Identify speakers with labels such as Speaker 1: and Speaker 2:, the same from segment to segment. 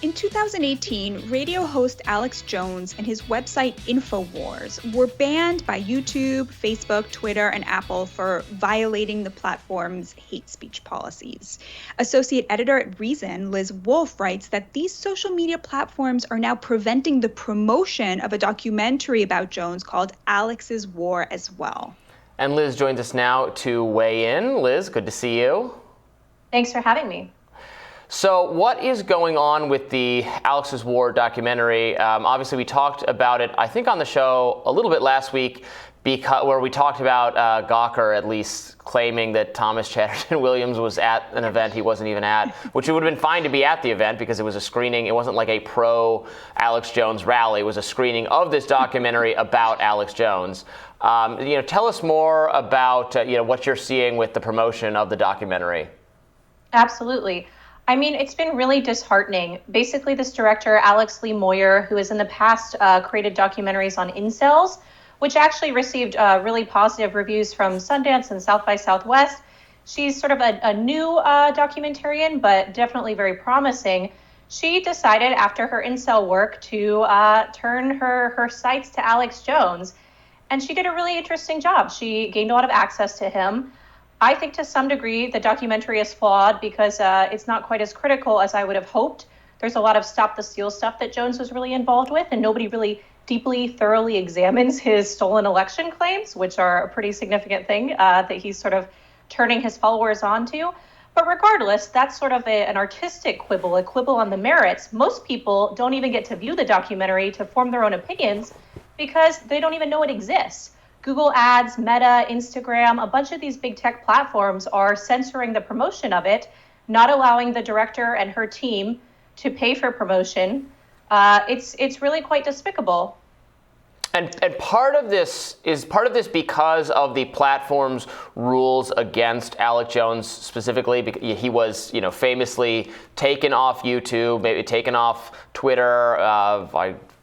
Speaker 1: In 2018, radio host Alex Jones and his website InfoWars were banned by YouTube, Facebook, Twitter, and Apple for violating the platform's hate speech policies. Associate editor at Reason, Liz Wolfe, writes that these social media platforms are now preventing the promotion of a documentary about Jones called Alex's War as well.
Speaker 2: And Liz joins us now to weigh in. Liz, good to see you.
Speaker 3: Thanks for having me.
Speaker 2: So what is going on with the Alex's War documentary? Obviously, we talked about it, I think, on the show a little bit last week, where we talked about Gawker at least claiming that Thomas Chatterton Williams was at an event he wasn't even at, which it would have been fine to be at the event because it was a screening. It wasn't like a pro-Alex Jones rally. It was a screening of this documentary about Alex Jones. Tell us more about what you're seeing with the promotion of the documentary.
Speaker 3: Absolutely. I mean, it's been really disheartening. Basically, this director, Alex Lee Moyer, who has in the past created documentaries on incels, which actually received really positive reviews from Sundance and South by Southwest. She's sort of a new documentarian, but definitely very promising. She decided after her incel work to turn her sights to Alex Jones. And she did a really interesting job. She gained a lot of access to him. I think to some degree the documentary is flawed because it's not quite as critical as I would have hoped. There's a lot of stop the steal stuff that Jones was really involved with, and nobody really deeply, thoroughly examines his stolen election claims, which are a pretty significant thing that he's sort of turning his followers onto. But regardless, that's sort of an artistic quibble, a quibble on the merits. Most people don't even get to view the documentary to form their own opinions because they don't even know it exists. Google Ads, Meta, Instagram, a bunch of these big tech platforms are censoring the promotion of it, not allowing the director and her team to pay for promotion. It's really quite despicable.
Speaker 2: And part of this because of the platform's rules against Alex Jones specifically. He was, famously taken off YouTube, maybe taken off Twitter,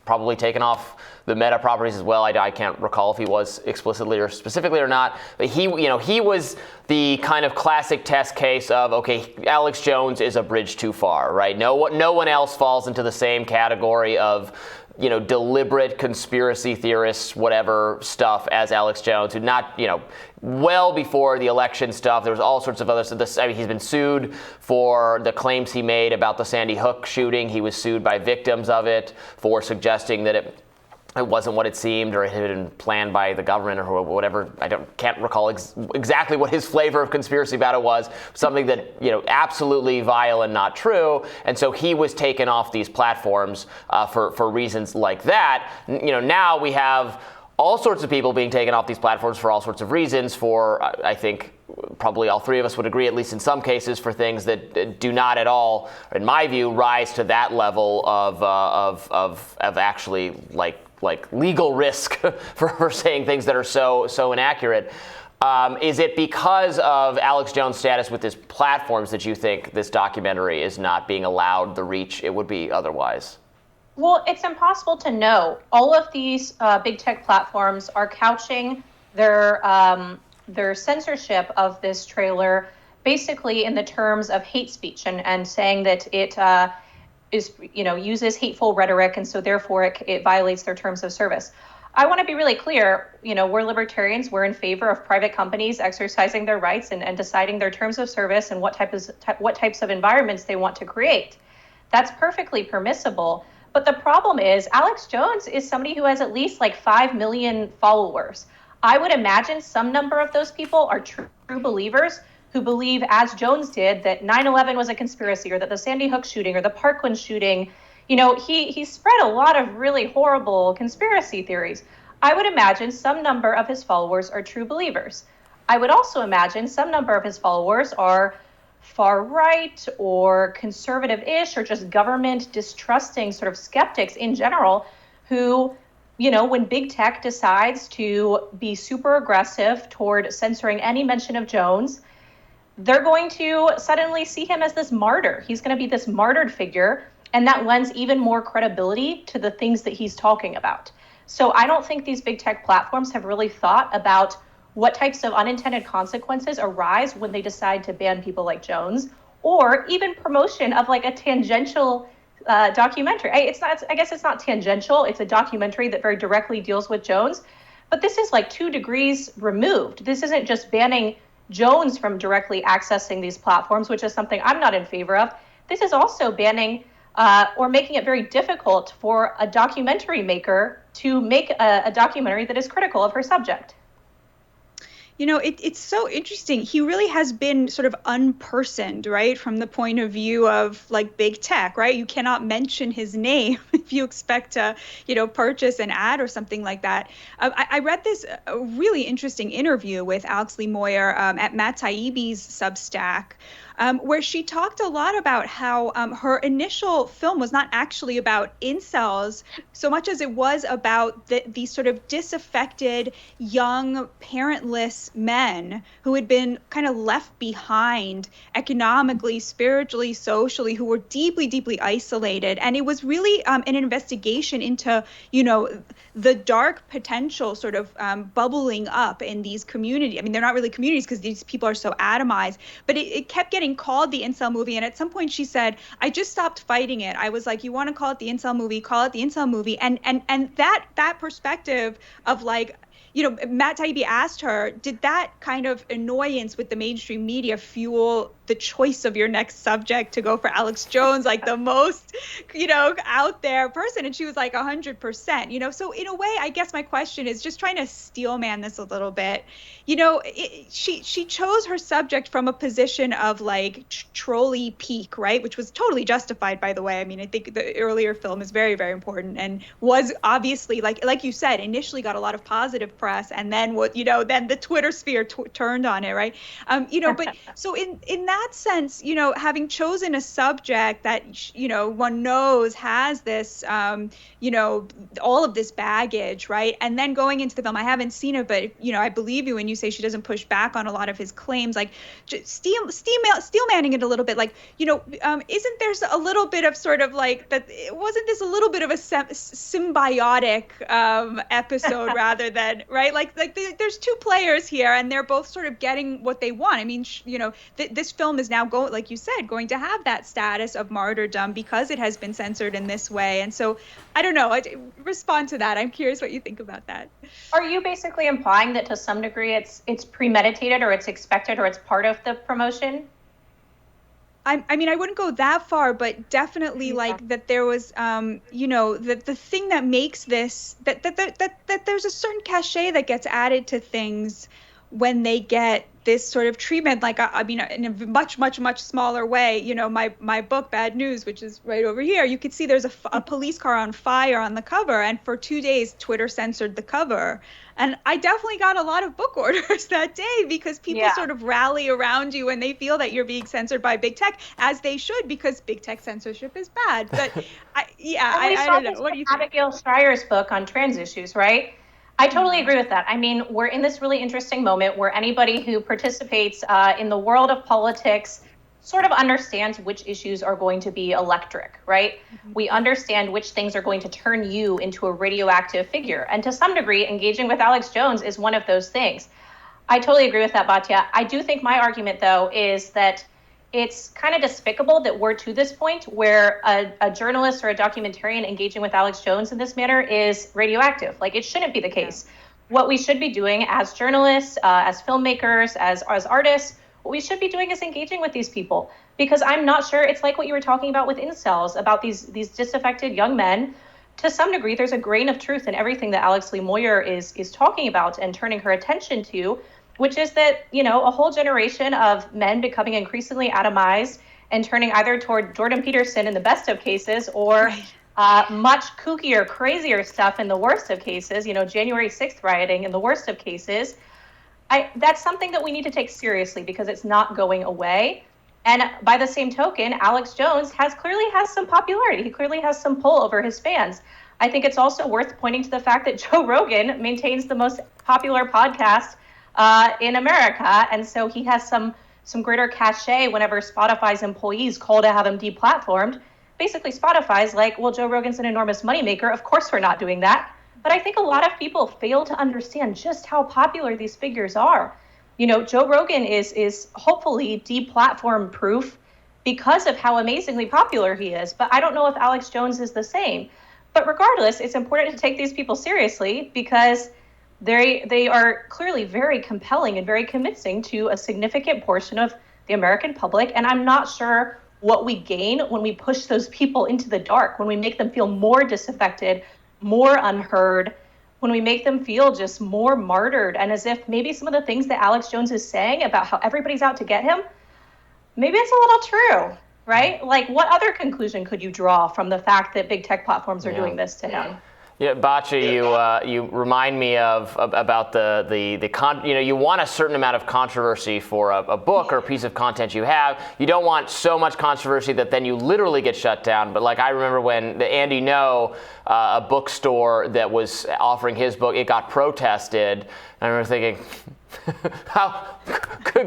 Speaker 2: probably taken off the Meta properties as well. I can't recall if he was explicitly or specifically or not. But he was the kind of classic test case of, okay, Alex Jones is a bridge too far, right? No one else falls into the same category of, deliberate conspiracy theorists, whatever stuff as Alex Jones, who well before the election stuff, there was all sorts of other stuff. He's been sued for the claims he made about the Sandy Hook shooting. He was sued by victims of it for suggesting that it wasn't what it seemed, or it had been planned by the government or whatever. Can't recall exactly what his flavor of conspiracy about it was. Something that, absolutely vile and not true. And so he was taken off these platforms for reasons like that. Now we have all sorts of people being taken off these platforms for all sorts of reasons, for, I think, probably all three of us would agree, at least in some cases, for things that do not at all, in my view, rise to that level of actually like legal risk for saying things that are so inaccurate. Is it because of Alex Jones' status with his platforms that you think this documentary is not being allowed the reach it would be otherwise?
Speaker 3: Well, it's impossible to know. All of these big tech platforms are couching their censorship of this trailer basically in the terms of hate speech and saying that it uses hateful rhetoric, and so therefore it violates their terms of service. I want to be really clear. We're libertarians. We're in favor of private companies exercising their rights and deciding their terms of service and what types of environments they want to create. That's perfectly permissible. But the problem is Alex Jones is somebody who has at least 5 million followers. I would imagine some number of those people are true believers who believe, as Jones did, that 9/11 was a conspiracy, or that the Sandy Hook shooting or the Parkland shooting, he spread a lot of really horrible conspiracy theories. I would imagine some number of his followers are true believers. I would also imagine some number of his followers are far right or conservative-ish or just government distrusting sort of skeptics in general who, when big tech decides to be super aggressive toward censoring any mention of Jones, they're going to suddenly see him as this martyr. He's going to be this martyred figure, and that lends even more credibility to the things that he's talking about. So I don't think these big tech platforms have really thought about what types of unintended consequences arise when they decide to ban people like Jones, or even promotion of a tangential documentary. I guess it's not tangential. It's a documentary that very directly deals with Jones. But this is like 2 degrees removed. This isn't just banning Jones from directly accessing these platforms, which is something I'm not in favor of. This is also banning or making it very difficult for a documentary maker to make a documentary that is critical of her subject.
Speaker 1: It's so interesting. He really has been sort of unpersoned, right? From the point of view of like big tech, right? You cannot mention his name if you expect to, purchase an ad or something like that. I read this really interesting interview with Alex Lee Moyer at Matt Taibbi's Substack, where she talked a lot about how her initial film was not actually about incels so much as it was about these sort of disaffected, young, parentless men who had been kind of left behind economically, spiritually, socially, who were deeply, deeply isolated. And it was really an investigation into, the dark potential sort of bubbling up in these communities. I mean, they're not really communities because these people are so atomized, but it kept getting called the incel movie. And at some point she said, I just stopped fighting it. I was like, you want to call it the incel movie, call it the incel movie. And that perspective of like, Matt Taibbi asked her, did that kind of annoyance with the mainstream media fuel the choice of your next subject to go for Alex Jones, like the most, out there person? And she was like 100%, so in a way, I guess my question is just trying to steelman this a little bit. She chose her subject from a position of like trolley peak, right? Which was totally justified, by the way. I mean, I think the earlier film is very, very important and was obviously, like you said, initially got a lot of positive press, and then then the Twitter sphere turned on it, right? But so in that sense, having chosen a subject that one knows has this all of this baggage, right? And then going into the film, I haven't seen it, but I believe you when you say she doesn't push back on a lot of his claims, like steelmanning it a little bit, like isn't there a little bit of sort of like that? Wasn't this a little bit of a symbiotic episode rather than right? Like there's 2 players here, and they're both sort of getting what they want. I mean, this film is now going, like you said, going to have that status of martyrdom because it has been censored in this way. And so, I don't know. Respond to that. I'm curious what you think about that.
Speaker 3: Are you basically implying that to some degree it's premeditated, or it's expected, or it's part of the promotion?
Speaker 1: I mean, I wouldn't go that far, but definitely like that there was, the thing that makes this, that there's a certain cachet that gets added to things when they get this sort of treatment. Like, I mean, in a much, much, much smaller way, my book, Bad News, which is right over here, you could see there's a police car on fire on the cover. And for 2 days, Twitter censored the cover. And I definitely got a lot of book orders that day because people sort of rally around you when they feel that you're being censored by big tech, as they should, because big tech censorship is bad. But I don't know. What do you think?
Speaker 3: Abigail Schreier's book on trans issues, right? I totally agree with that. I mean, we're in this really interesting moment where anybody who participates in the world of politics sort of understands which issues are going to be electric, right? Mm-hmm. We understand which things are going to turn you into a radioactive figure. And to some degree, engaging with Alex Jones is one of those things. I totally agree with that, Batya. I do think my argument, though, is that it's kind of despicable that we're to this point where a journalist or a documentarian engaging with Alex Jones in this manner is radioactive. Like, it shouldn't be the case. What we should be doing as journalists, as filmmakers, as artists, what we should be doing is engaging with these people, because I'm not sure, it's like what you were talking about with incels, about these disaffected young men. To some degree, there's a grain of truth in everything that Alex Lee Moyer is talking about and turning her attention to, which is that, a whole generation of men becoming increasingly atomized and turning either toward Jordan Peterson in the best of cases, or much kookier, crazier stuff in the worst of cases, January 6th rioting in the worst of cases. That's something that we need to take seriously because it's not going away. And by the same token, Alex Jones clearly has some popularity. He clearly has some pull over his fans. I think it's also worth pointing to the fact that Joe Rogan maintains the most popular podcast in America. And so he has some greater cachet whenever Spotify's employees call to have him deplatformed. Basically, Spotify's like, well, Joe Rogan's an enormous moneymaker. Of course we're not doing that. But I think a lot of people fail to understand just how popular these figures are. Joe Rogan is hopefully deplatform proof because of how amazingly popular he is. But I don't know if Alex Jones is the same. But regardless, it's important to take these people seriously because they are clearly very compelling and very convincing to a significant portion of the American public. And I'm not sure what we gain when we push those people into the dark, when we make them feel more disaffected, more unheard, when we make them feel just more martyred, and as if maybe some of the things that Alex Jones is saying about how everybody's out to get him, maybe it's a little true, right? Like, what other conclusion could you draw from the fact that big tech platforms are doing this to him?
Speaker 2: Yeah, Batya, you remind me about you want a certain amount of controversy for a book or a piece of content you have. You don't want so much controversy that then you literally get shut down. But like I remember when the Andy No, a bookstore that was offering his book, it got protested. And I remember thinking, how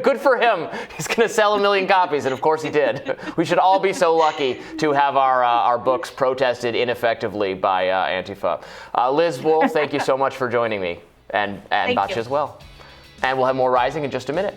Speaker 2: good for him. He's going to sell 1 million copies, and of course he did. We should all be so lucky to have our books protested ineffectively by Antifa. Liz Wolfe, thank you so much for joining me, and Batya as well. And we'll have more Rising in just a minute.